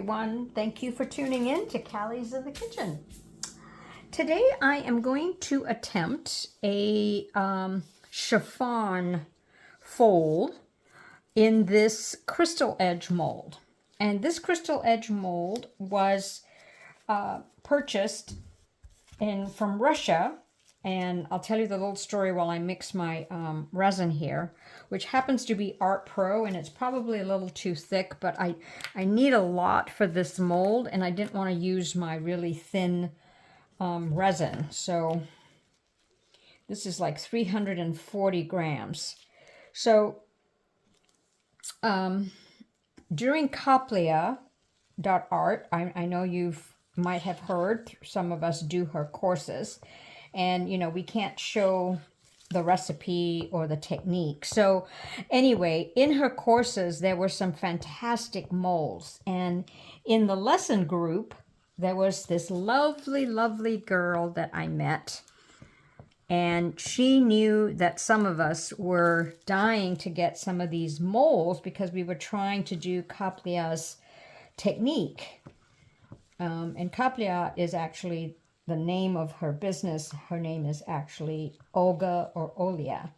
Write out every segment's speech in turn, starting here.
everyone. Thank you for tuning in to Callie's in the Kitchen. Today I am going to attempt a chiffon fold in this crystal edge mold. And this crystal edge mold was purchased from Russia. And I'll tell you the little story while I mix my resin here, which happens to be Art Pro, and it's probably a little too thick, but I need a lot for this mold, and I didn't want to use my really thin resin. So this is like 340 grams. So during Coplia.art, I know you might have heard, some of us do her courses, and, you know, we can't show the recipe or the technique. So anyway, in her courses, there were some fantastic molds. And in the lesson group, there was this lovely, lovely girl that I met. And she knew that some of us were dying to get some of these molds because we were trying to do Coplia's technique. And Coplia is actually the name of her business. Her name is actually Olga or Olia.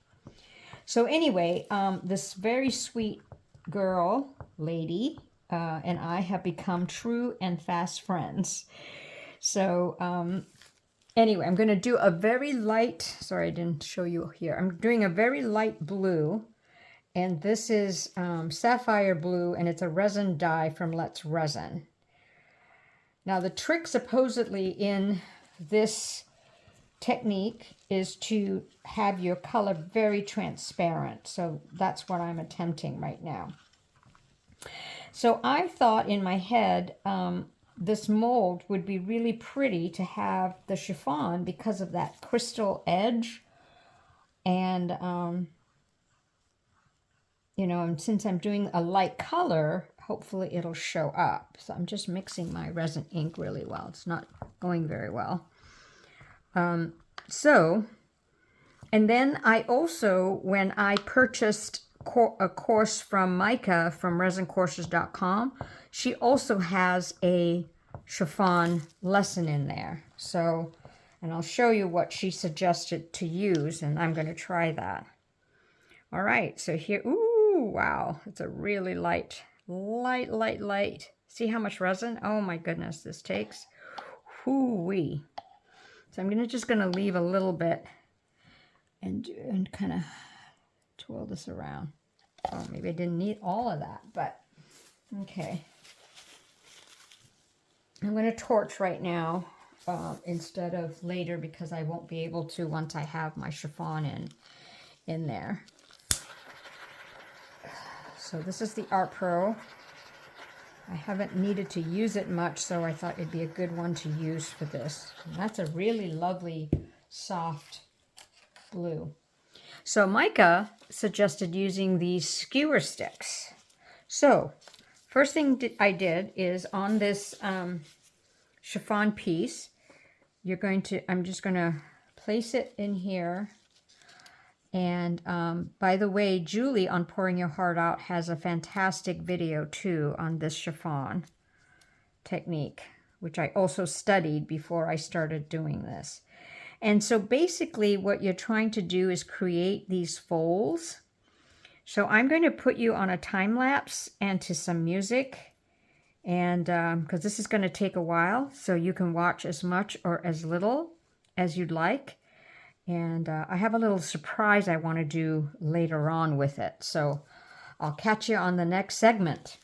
So anyway, this very sweet girl, lady, and I have become true and fast friends. So anyway, I'm going to do a very light, sorry I didn't show you here. I'm doing a very light blue, and this is sapphire blue, and it's a resin dye from Let's Resin. Now the trick supposedly in this technique is to have your color very transparent. So that's what I'm attempting right now. So I thought in my head this mold would be really pretty to have the chiffon because of that crystal edge. And, you know, and since I'm doing a light color, hopefully it'll show up. So I'm just mixing my resin ink really well. It's not going very well. And then I also, when I purchased a course from Micah from resincourses.com, she also has a chiffon lesson in there. So, and I'll show you what she suggested to use, and I'm going to try that. All right, so here, ooh, wow, it's a really light. See how much resin? Oh my goodness, this takes. Whoo-wee. So I'm just going to leave a little bit and kind of twirl this around. Oh, maybe I didn't need all of that, but okay. I'm going to torch right now instead of later because I won't be able to once I have my chiffon in there. So this is the Art Pro. I haven't needed to use it much, so I thought it'd be a good one to use for this. And that's a really lovely, soft blue. So Micah suggested using these skewer sticks. So first thing I did is on this chiffon piece, I'm just going to place it in here. And by the way, Julie on Pouring Your Heart Out has a fantastic video too on this chiffon technique, which I also studied before I started doing this. And so basically what you're trying to do is create these folds. So I'm going to put you on a time lapse and to some music, and because this is going to take a while, so you can watch as much or as little as you'd like. And I have a little surprise I want to do later on with it. So I'll catch you on the next segment.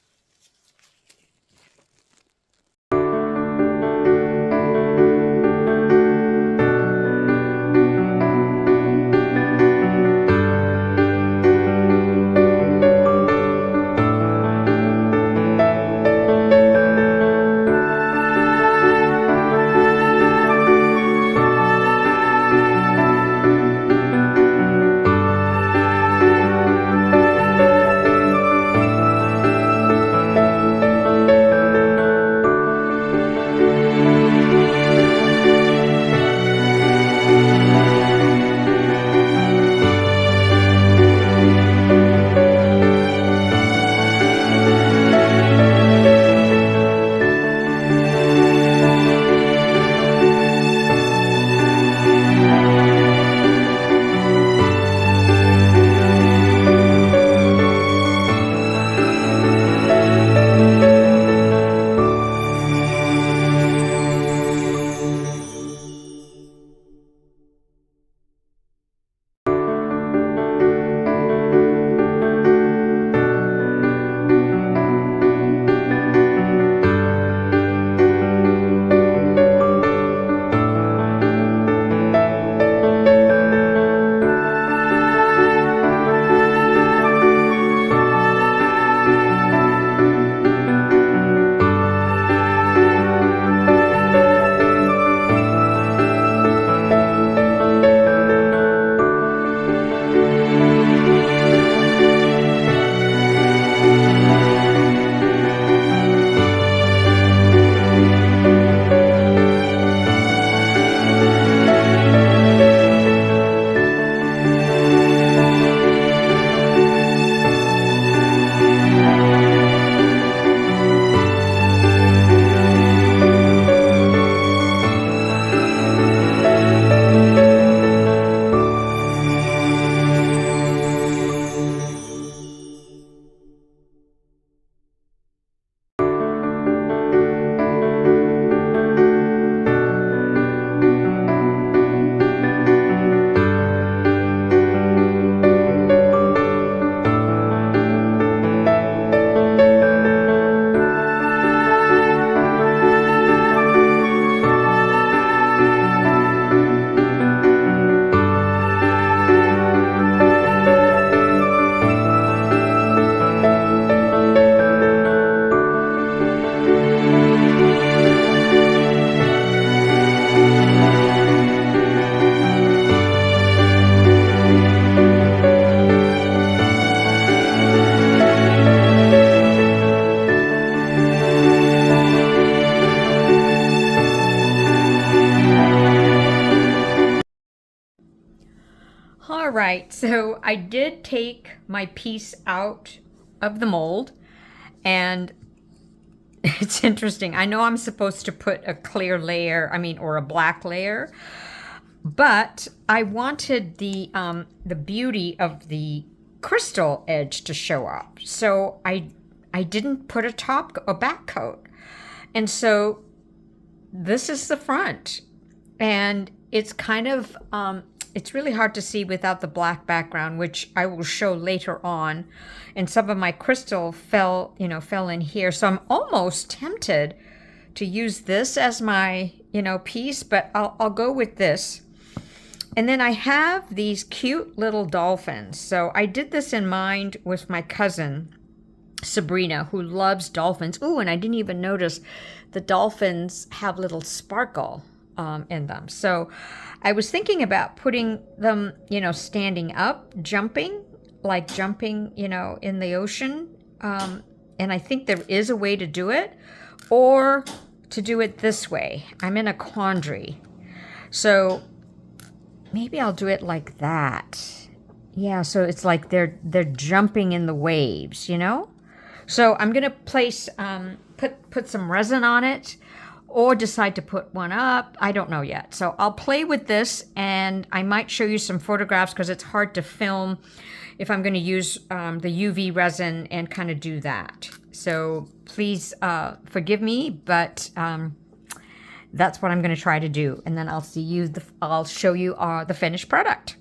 I did take my piece out of the mold, and it's interesting. I know I'm supposed to put a clear layer, or a black layer, but I wanted the beauty of the crystal edge to show up. So I didn't put a back coat. And so this is the front. And it's kind of, it's really hard to see without the black background, which I will show later on. And some of my crystal fell in here. So I'm almost tempted to use this as my, piece, but I'll go with this. And then I have these cute little dolphins. So I did this in mind with my cousin, Sabrina, who loves dolphins. Ooh, and I didn't even notice the dolphins have little sparkle in them. So I was thinking about putting them, standing up, jumping in the ocean. And I think there is a way to do it, or to do it this way. I'm in a quandary. So maybe I'll do it like that. Yeah, so it's like they're jumping in the waves, So I'm gonna place put some resin on it, or decide to put one up. I don't know yet. So I'll play with this, and I might show you some photographs because it's hard to film if I'm going to use the UV resin and kind of do that. So please forgive me, but that's what I'm going to try to do. And then I'll show you the finished product.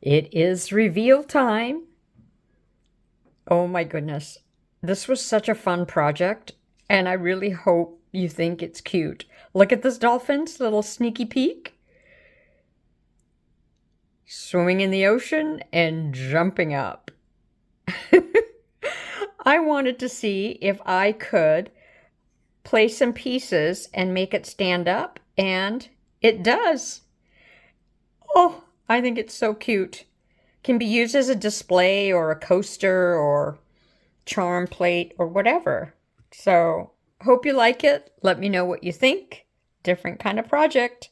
It is reveal time. Oh my goodness. This was such a fun project, and I really hope you think it's cute. Look at this dolphin's little sneaky peek. Swimming in the ocean and jumping up. I wanted to see if I could place some pieces and make it stand up, and it does. Oh, I think it's so cute. Can be used as a display or a coaster or charm plate or whatever. So, hope you like it. Let me know what you think. Different kind of project.